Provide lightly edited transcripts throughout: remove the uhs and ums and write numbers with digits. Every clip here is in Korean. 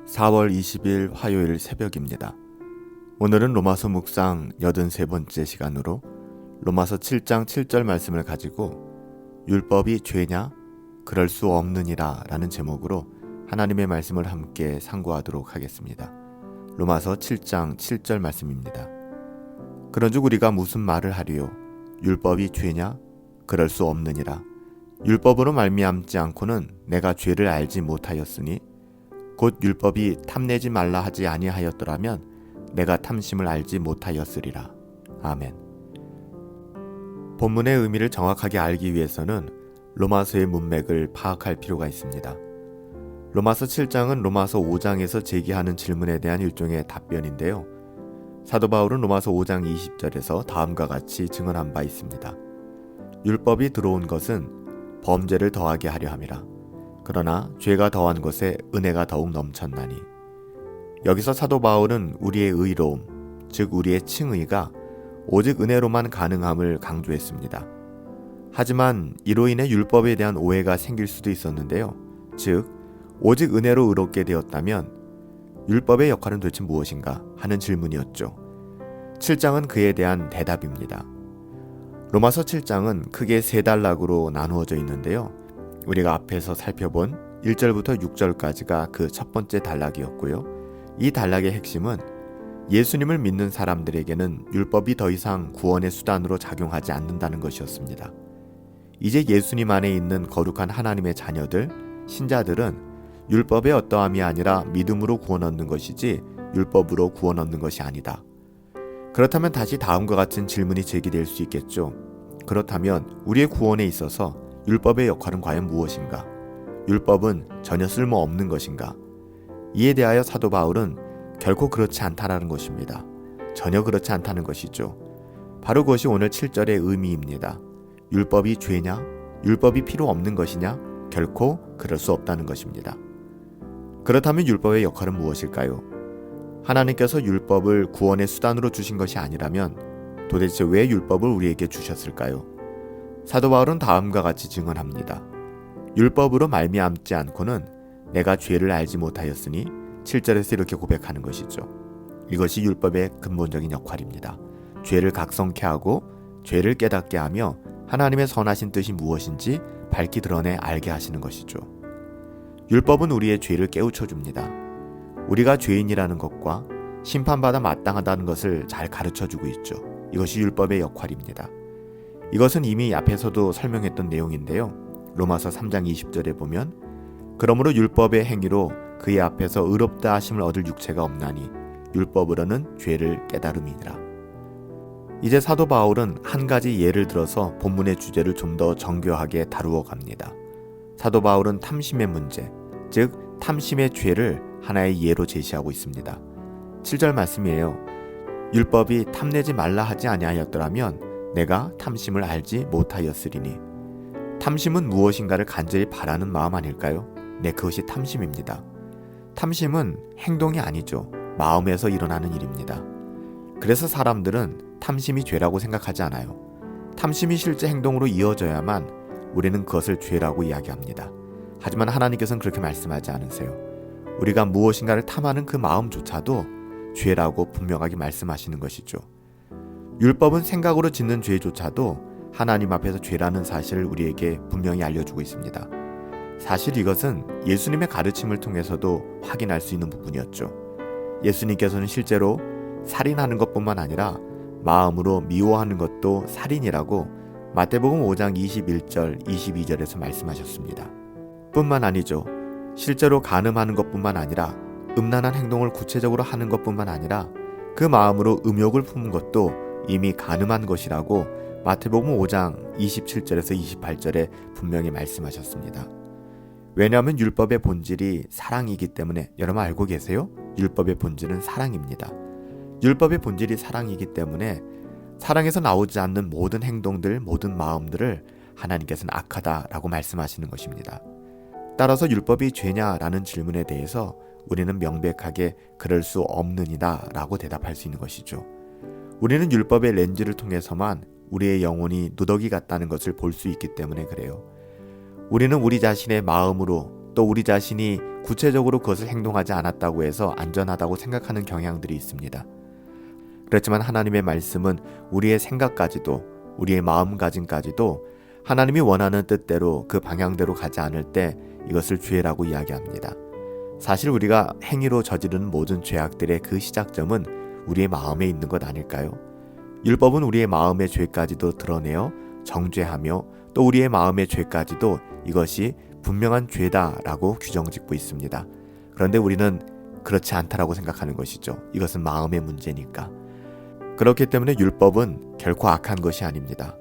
4월 20일 화요일 새벽입니다. 오늘은 로마서 묵상 83번째 시간으로 로마서 7장 7절 말씀을 가지고 율법이 죄냐? 그럴 수 없느니라 라는 제목으로 하나님의 말씀을 함께 상고하도록 하겠습니다. 로마서 7장 7절 말씀입니다. 그런즉 우리가 무슨 말을 하리요? 율법이 죄냐? 그럴 수 없느니라. 율법으로 말미암지 않고는 내가 죄를 알지 못하였으니 곧 율법이 탐내지 말라 하지 아니하였더라면 내가 탐심을 알지 못하였으리라. 아멘. 본문의 의미를 정확하게 알기 위해서는 로마서의 문맥을 파악할 필요가 있습니다. 로마서 7장은 로마서 5장에서 제기하는 질문에 대한 일종의 답변인데요. 사도 바울은 로마서 5장 20절에서 다음과 같이 증언한 바 있습니다. 율법이 들어온 것은 범죄를 더하게 하려 함이라. 그러나 죄가 더한 것에 은혜가 더욱 넘쳤나니. 여기서 사도 바울은 우리의 의로움, 즉 우리의 칭의가 오직 은혜로만 가능함을 강조했습니다. 하지만 이로 인해 율법에 대한 오해가 생길 수도 있었는데요. 즉 오직 은혜로 의롭게 되었다면 율법의 역할은 도대체 무엇인가 하는 질문이었죠. 7장은 그에 대한 대답입니다. 로마서 7장은 크게 세 단락으로 나누어져 있는데요. 우리가 앞에서 살펴본 1절부터 6절까지가 그 첫 번째 단락이었고요. 이 단락의 핵심은 예수님을 믿는 사람들에게는 율법이 더 이상 구원의 수단으로 작용하지 않는다는 것이었습니다. 이제 예수님 안에 있는 거룩한 하나님의 자녀들, 신자들은 율법의 어떠함이 아니라 믿음으로 구원 얻는 것이지 율법으로 구원 얻는 것이 아니다. 그렇다면 다시 다음과 같은 질문이 제기될 수 있겠죠. 그렇다면 우리의 구원에 있어서 율법의 역할은 과연 무엇인가? 율법은 전혀 쓸모없는 것인가? 이에 대하여 사도 바울은 결코 그렇지 않다라는 것입니다. 전혀 그렇지 않다는 것이죠. 바로 그것이 오늘 7절의 의미입니다. 율법이 죄냐? 율법이 필요 없는 것이냐? 결코 그럴 수 없다는 것입니다. 그렇다면 율법의 역할은 무엇일까요? 하나님께서 율법을 구원의 수단으로 주신 것이 아니라면 도대체 왜 율법을 우리에게 주셨을까요? 사도 바울은 다음과 같이 증언합니다. 율법으로 말미암지 않고는 내가 죄를 알지 못하였으니 7절에서 이렇게 고백하는 것이죠. 이것이 율법의 근본적인 역할입니다. 죄를 각성케 하고 죄를 깨닫게 하며 하나님의 선하신 뜻이 무엇인지 밝히 드러내 알게 하시는 것이죠. 율법은 우리의 죄를 깨우쳐 줍니다. 우리가 죄인이라는 것과 심판받아 마땅하다는 것을 잘 가르쳐주고 있죠. 이것이 율법의 역할입니다. 이것은 이미 앞에서도 설명했던 내용인데요. 로마서 3장 20절에 보면 그러므로 율법의 행위로 그의 앞에서 의롭다 하심을 얻을 육체가 없나니 율법으로는 죄를 깨달음이니라. 이제 사도 바울은 한 가지 예를 들어서 본문의 주제를 좀 더 정교하게 다루어 갑니다. 사도 바울은 탐심의 문제, 즉 탐심의 죄를 하나의 예로 제시하고 있습니다. 7절 말씀이에요. 율법이 탐내지 말라 하지 아니하였더라면 내가 탐심을 알지 못하였으리니. 탐심은 무엇인가를 간절히 바라는 마음 아닐까요? 네, 그것이 탐심입니다. 탐심은 행동이 아니죠. 마음에서 일어나는 일입니다. 그래서 사람들은 탐심이 죄라고 생각하지 않아요. 탐심이 실제 행동으로 이어져야만 우리는 그것을 죄라고 이야기합니다. 하지만 하나님께서는 그렇게 말씀하지 않으세요. 우리가 무엇인가를 탐하는 그 마음조차도 죄라고 분명하게 말씀하시는 것이죠. 율법은 생각으로 짓는 죄조차도 하나님 앞에서 죄라는 사실을 우리에게 분명히 알려주고 있습니다. 사실 이것은 예수님의 가르침을 통해서도 확인할 수 있는 부분이었죠. 예수님께서는 실제로 살인하는 것뿐만 아니라 마음으로 미워하는 것도 살인이라고 마태복음 5장 21절, 22절에서 말씀하셨습니다. 뿐만 아니죠. 실제로 간음하는 것뿐만 아니라 음란한 행동을 구체적으로 하는 것뿐만 아니라 그 마음으로 음욕을 품은 것도 이미 간음한 것이라고 마태복음 5장 27절에서 28절에 분명히 말씀하셨습니다. 왜냐하면 율법의 본질이 사랑이기 때문에. 여러분 알고 계세요? 율법의 본질은 사랑입니다. 율법의 본질이 사랑이기 때문에 사랑에서 나오지 않는 모든 행동들, 모든 마음들을 하나님께서는 악하다라고 말씀하시는 것입니다. 따라서 율법이 죄냐라는 질문에 대해서 우리는 명백하게 그럴 수 없느니라 라고 대답할 수 있는 것이죠. 우리는 율법의 렌즈를 통해서만 우리의 영혼이 누더기 같다는 것을 볼 수 있기 때문에 그래요. 우리는 우리 자신의 마음으로 또 우리 자신이 구체적으로 그것을 행동하지 않았다고 해서 안전하다고 생각하는 경향들이 있습니다. 그렇지만 하나님의 말씀은 우리의 생각까지도, 우리의 마음가짐까지도 하나님이 원하는 뜻대로 그 방향대로 가지 않을 때 이것을 죄라고 이야기합니다. 사실 우리가 행위로 저지르는 모든 죄악들의 그 시작점은 우리의 마음에 있는 것 아닐까요? 율법은 우리의 마음의 죄까지도 드러내어 정죄하며 또 우리의 마음의 죄까지도 이것이 분명한 죄다라고 규정짓고 있습니다. 그런데 우리는 그렇지 않다라고 생각하는 것이죠. 이것은 마음의 문제니까. 그렇기 때문에 율법은 결코 악한 것이 아닙니다.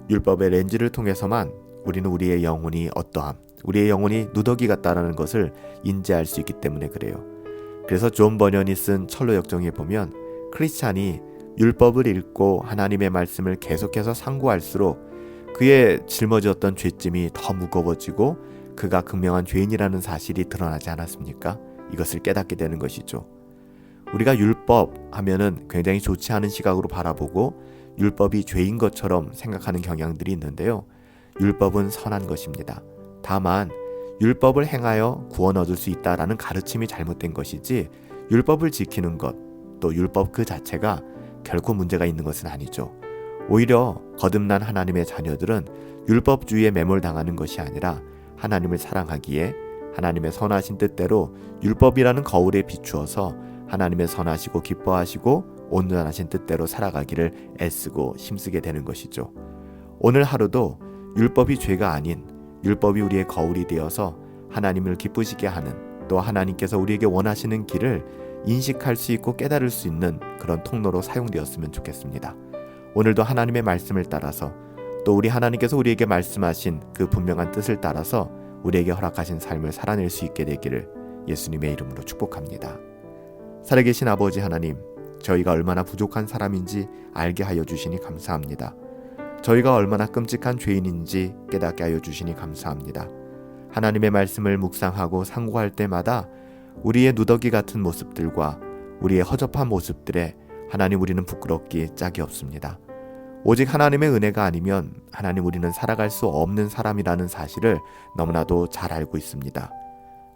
율법의 렌즈를 통해서만 우리는 우리의 영혼이 어떠함, 우리의 영혼이 누더기 같다라는 것을 인지할 수 있기 때문에 그래요. 그래서 존 버년이 쓴 철로 역정에 보면 크리스찬이 율법을 읽고 하나님의 말씀을 계속해서 상고할수록 그의 짊어졌던 죄짐이 더 무거워지고 그가 극명한 죄인이라는 사실이 드러나지 않았습니까? 이것을 깨닫게 되는 것이죠. 우리가 율법 하면은 굉장히 좋지 않은 시각으로 바라보고 율법이 죄인 것처럼 생각하는 경향들이 있는데요. 율법은 선한 것입니다. 다만 율법을 행하여 구원 얻을 수 있다라는 가르침이 잘못된 것이지 율법을 지키는 것, 또 율법 그 자체가 결코 문제가 있는 것은 아니죠. 오히려 거듭난 하나님의 자녀들은 율법주의에 매몰당하는 것이 아니라 하나님을 사랑하기에 하나님의 선하신 뜻대로 율법이라는 거울에 비추어서 하나님의 선하시고 기뻐하시고 온전하신 뜻대로 살아가기를 애쓰고 힘쓰게 되는 것이죠. 오늘 하루도 율법이 죄가 아닌 율법이 우리의 거울이 되어서 하나님을 기쁘시게 하는, 또 하나님께서 우리에게 원하시는 길을 인식할 수 있고 깨달을 수 있는 그런 통로로 사용되었으면 좋겠습니다. 오늘도 하나님의 말씀을 따라서, 또 우리 하나님께서 우리에게 말씀하신 그 분명한 뜻을 따라서 우리에게 허락하신 삶을 살아낼 수 있게 되기를 예수님의 이름으로 축복합니다. 살아계신 아버지 하나님, 저희가 얼마나 부족한 사람인지 알게 하여 주시니 감사합니다. 저희가 얼마나 끔찍한 죄인인지 깨닫게 하여 주시니 감사합니다. 하나님의 말씀을 묵상하고 상고할 때마다 우리의 누더기 같은 모습들과 우리의 허접한 모습들에 하나님 우리는 부끄럽기 짝이 없습니다. 오직 하나님의 은혜가 아니면 하나님 우리는 살아갈 수 없는 사람이라는 사실을 너무나도 잘 알고 있습니다.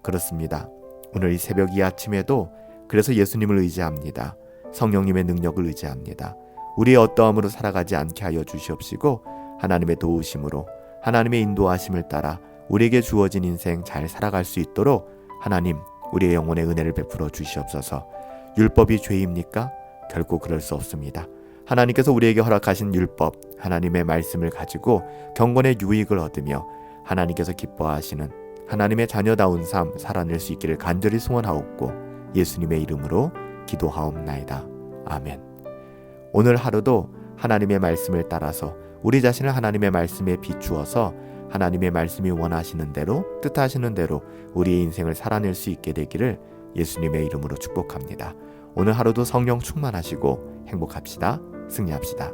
그렇습니다. 오늘 이 새벽 이 아침에도 그래서 예수님을 의지합니다. 성령님의 능력을 의지합니다. 우리의 어떠함으로 살아가지 않게 하여 주시옵시고 하나님의 도우심으로, 하나님의 인도하심을 따라 우리에게 주어진 인생 잘 살아갈 수 있도록 하나님 우리의 영혼의 은혜를 베풀어 주시옵소서. 율법이 죄입니까? 결코 그럴 수 없습니다. 하나님께서 우리에게 허락하신 율법, 하나님의 말씀을 가지고 경건의 유익을 얻으며 하나님께서 기뻐하시는 하나님의 자녀다운 삶 살아낼 수 있기를 간절히 소원하옵고 예수님의 이름으로 기도하옵나이다. 아멘. 오늘 하루도 하나님의 말씀을 따라서 우리 자신을 하나님의 말씀에 비추어서 하나님의 말씀이 원하시는 대로, 뜻하시는 대로 우리의 인생을 살아낼 수 있게 되기를 예수님의 이름으로 축복합니다. 오늘 하루도 성령 충만하시고 행복합시다. 승리합시다.